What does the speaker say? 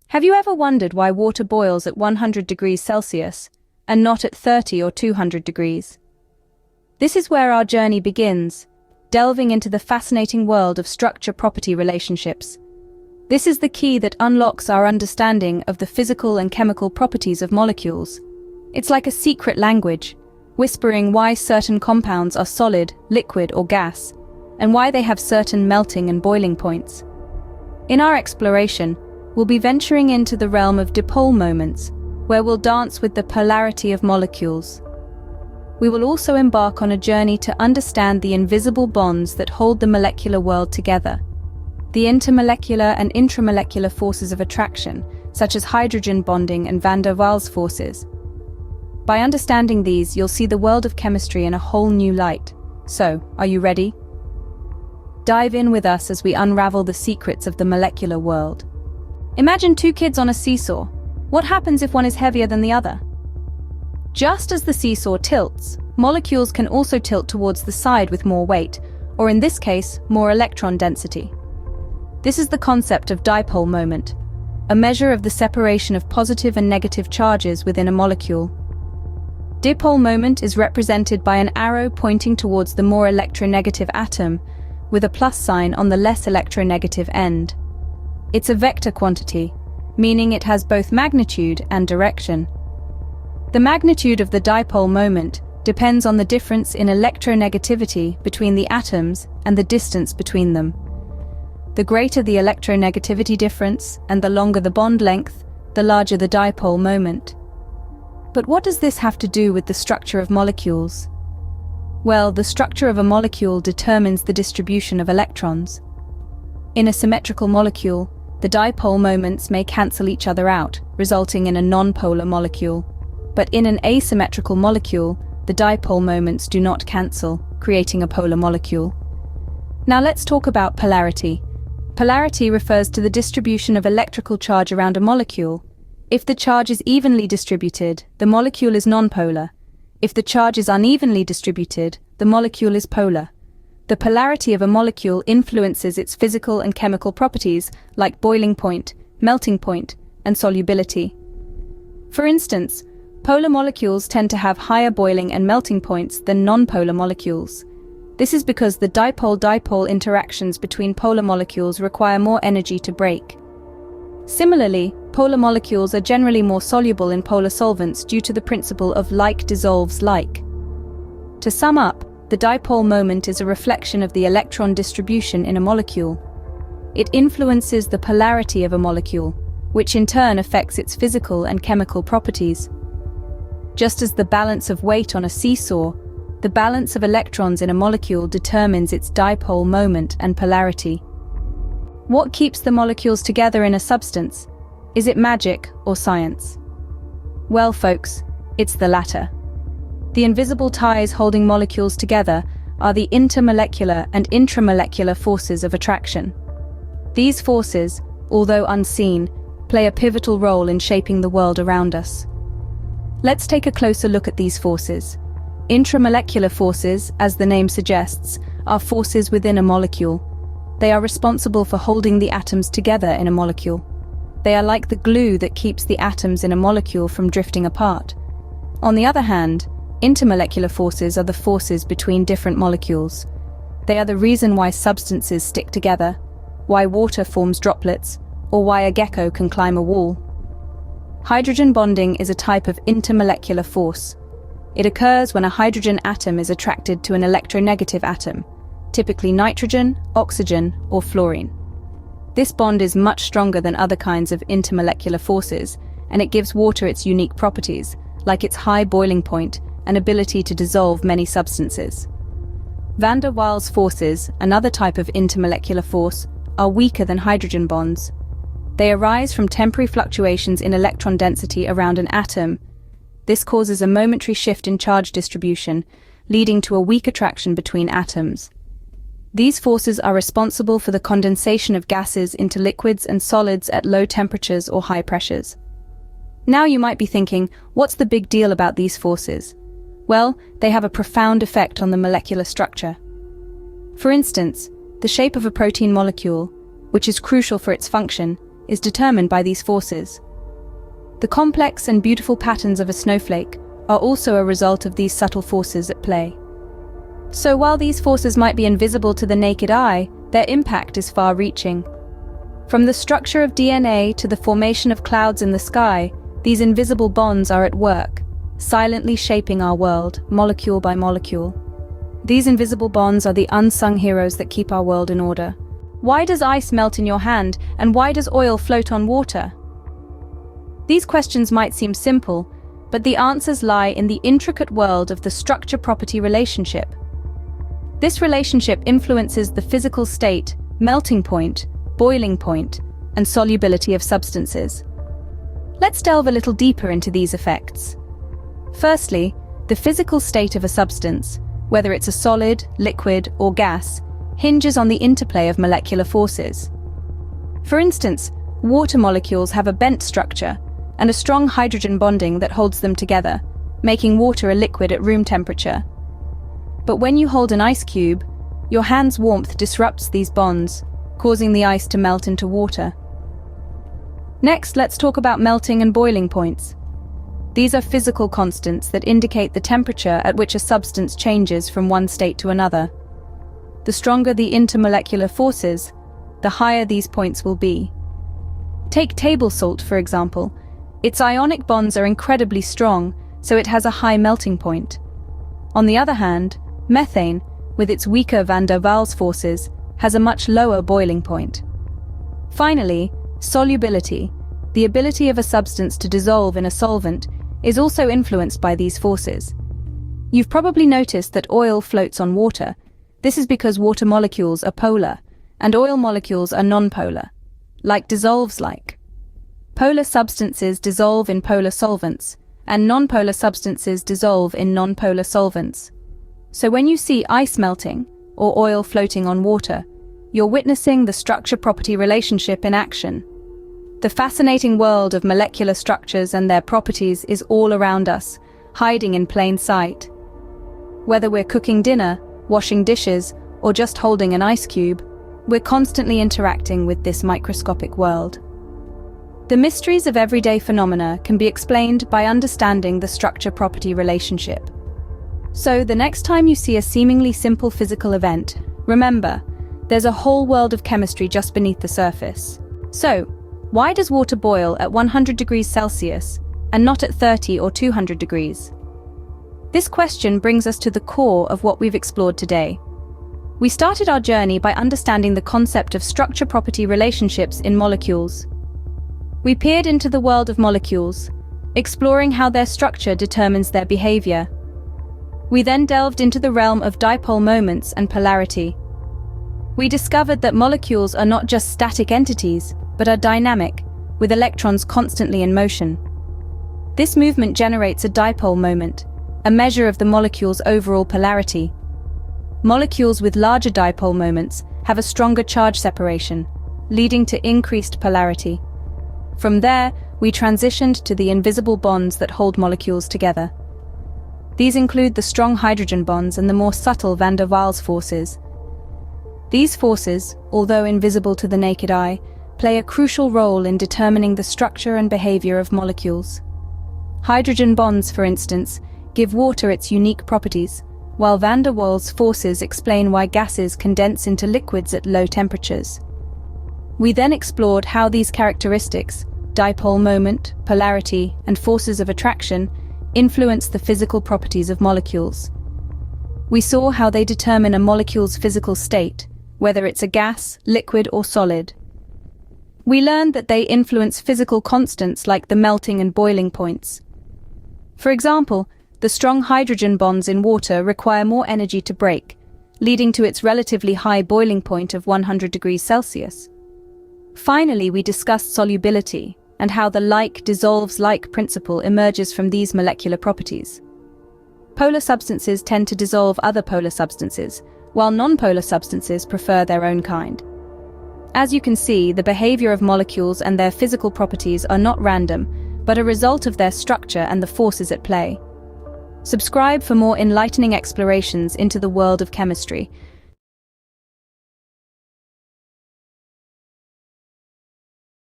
Have you ever wondered why water boils at 100 degrees Celsius and not at 30 or 200 degrees? This is where our journey begins, delving into the fascinating world of structure-property relationships. This is the key that unlocks our understanding of the physical and chemical properties of molecules. It's like a secret language, whispering why certain compounds are solid, liquid, or gas, and why they have certain melting and boiling points. In our exploration, we'll be venturing into the realm of dipole moments, where we'll dance with the polarity of molecules. We will also embark on a journey to understand the invisible bonds that hold the molecular world together. The intermolecular and intramolecular forces of attraction, such as hydrogen bonding and van der Waals forces. By understanding these, you'll see the world of chemistry in a whole new light. So, are you ready? Dive in with us as we unravel the secrets of the molecular world. Imagine two kids on a seesaw. What happens if one is heavier than the other? Just as the seesaw tilts, molecules can also tilt towards the side with more weight, or in this case, more electron density. This is the concept of dipole moment, a measure of the separation of positive and negative charges within a molecule. Dipole moment is represented by an arrow pointing towards the more electronegative atom, with a plus sign on the less electronegative end. It's a vector quantity, meaning it has both magnitude and direction. The magnitude of the dipole moment depends on the difference in electronegativity between the atoms and the distance between them. The greater the electronegativity difference and the longer the bond length, the larger the dipole moment. But what does this have to do with the structure of molecules? Well, the structure of a molecule determines the distribution of electrons. In a symmetrical molecule, the dipole moments may cancel each other out, resulting in a non-polar molecule. But in an asymmetrical molecule, the dipole moments do not cancel, creating a polar molecule. Now let's talk about polarity. Polarity refers to the distribution of electrical charge around a molecule. If the charge is evenly distributed, the molecule is nonpolar. If the charge is unevenly distributed, the molecule is polar. The polarity of a molecule influences its physical and chemical properties, like boiling point, melting point, and solubility. For instance, polar molecules tend to have higher boiling and melting points than nonpolar molecules. This is because the dipole-dipole interactions between polar molecules require more energy to break. Similarly, polar molecules are generally more soluble in polar solvents due to the principle of like dissolves like. To sum up, the dipole moment is a reflection of the electron distribution in a molecule. It influences the polarity of a molecule, which in turn affects its physical and chemical properties. Just as the balance of weight on a seesaw, the balance of electrons in a molecule determines its dipole moment and polarity. What keeps the molecules together in a substance? Is it magic or science? Well, folks, it's the latter. The invisible ties holding molecules together are the intermolecular and intramolecular forces of attraction. These forces, although unseen, play a pivotal role in shaping the world around us. Let's take a closer look at these forces. Intramolecular forces, as the name suggests, are forces within a molecule. They are responsible for holding the atoms together in a molecule. They are like the glue that keeps the atoms in a molecule from drifting apart. On the other hand, intermolecular forces are the forces between different molecules. They are the reason why substances stick together, why water forms droplets, or why a gecko can climb a wall. Hydrogen bonding is a type of intermolecular force. It occurs when a hydrogen atom is attracted to an electronegative atom, typically nitrogen, oxygen, or fluorine. This bond is much stronger than other kinds of intermolecular forces, and it gives water its unique properties, like its high boiling point and ability to dissolve many substances. Van der Waals forces, another type of intermolecular force, are weaker than hydrogen bonds. They arise from temporary fluctuations in electron density around an atom. This causes a momentary shift in charge distribution, leading to a weak attraction between atoms. These forces are responsible for the condensation of gases into liquids and solids at low temperatures or high pressures. Now you might be thinking, what's the big deal about these forces? Well, they have a profound effect on the molecular structure. For instance, the shape of a protein molecule, which is crucial for its function, is determined by these forces. The complex and beautiful patterns of a snowflake are also a result of these subtle forces at play. So while these forces might be invisible to the naked eye, their impact is far-reaching. From the structure of DNA to the formation of clouds in the sky, these invisible bonds are at work, silently shaping our world, molecule by molecule. These invisible bonds are the unsung heroes that keep our world in order. Why does ice melt in your hand, and why does oil float on water? These questions might seem simple, but the answers lie in the intricate world of the structure-property relationship. This relationship influences the physical state, melting point, boiling point, and solubility of substances. Let's delve a little deeper into these effects. Firstly, the physical state of a substance, whether it's a solid, liquid, or gas, hinges on the interplay of molecular forces. For instance, water molecules have a bent structure and a strong hydrogen bonding that holds them together, making water a liquid at room temperature. But when you hold an ice cube, your hand's warmth disrupts these bonds, causing the ice to melt into water. Next, let's talk about melting and boiling points. These are physical constants that indicate the temperature at which a substance changes from one state to another. The stronger the intermolecular forces, the higher these points will be. Take table salt, for example. Its ionic bonds are incredibly strong, so it has a high melting point. On the other hand, methane, with its weaker van der Waals forces, has a much lower boiling point. Finally, solubility, the ability of a substance to dissolve in a solvent, is also influenced by these forces. You've probably noticed that oil floats on water. This is because water molecules are polar, and oil molecules are nonpolar, like. Polar substances dissolve in polar solvents, and nonpolar substances dissolve in nonpolar solvents. So when you see ice melting, or oil floating on water, you're witnessing the structure-property relationship in action. The fascinating world of molecular structures and their properties is all around us, hiding in plain sight. Whether we're cooking dinner, washing dishes, or just holding an ice cube, we're constantly interacting with this microscopic world. The mysteries of everyday phenomena can be explained by understanding the structure-property relationship. So, the next time you see a seemingly simple physical event, remember, there's a whole world of chemistry just beneath the surface. So, why does water boil at 100 degrees Celsius and not at 30 or 200 degrees? This question brings us to the core of what we've explored today. We started our journey by understanding the concept of structure-property relationships in molecules. We peered into the world of molecules, exploring how their structure determines their behavior. We then delved into the realm of dipole moments and polarity. We discovered that molecules are not just static entities, but are dynamic, with electrons constantly in motion. This movement generates a dipole moment, a measure of the molecule's overall polarity. Molecules with larger dipole moments have a stronger charge separation, leading to increased polarity. From there, we transitioned to the invisible bonds that hold molecules together. These include the strong hydrogen bonds and the more subtle van der Waals forces. These forces, although invisible to the naked eye, play a crucial role in determining the structure and behavior of molecules. Hydrogen bonds, for instance, give water its unique properties, while van der Waals forces explain why gases condense into liquids at low temperatures. We then explored how these characteristics, dipole moment, polarity, and forces of attraction, influence the physical properties of molecules. We saw how they determine a molecule's physical state, whether it's a gas, liquid, or solid. We learned that they influence physical constants like the melting and boiling points. For example, the strong hydrogen bonds in water require more energy to break, leading to its relatively high boiling point of 100 degrees Celsius. Finally, we discussed solubility and how the like dissolves like principle emerges from these molecular properties. Polar substances tend to dissolve other polar substances, while nonpolar substances prefer their own kind. As you can see, the behavior of molecules and their physical properties are not random, but a result of their structure and the forces at play. Subscribe for more enlightening explorations into the world of chemistry,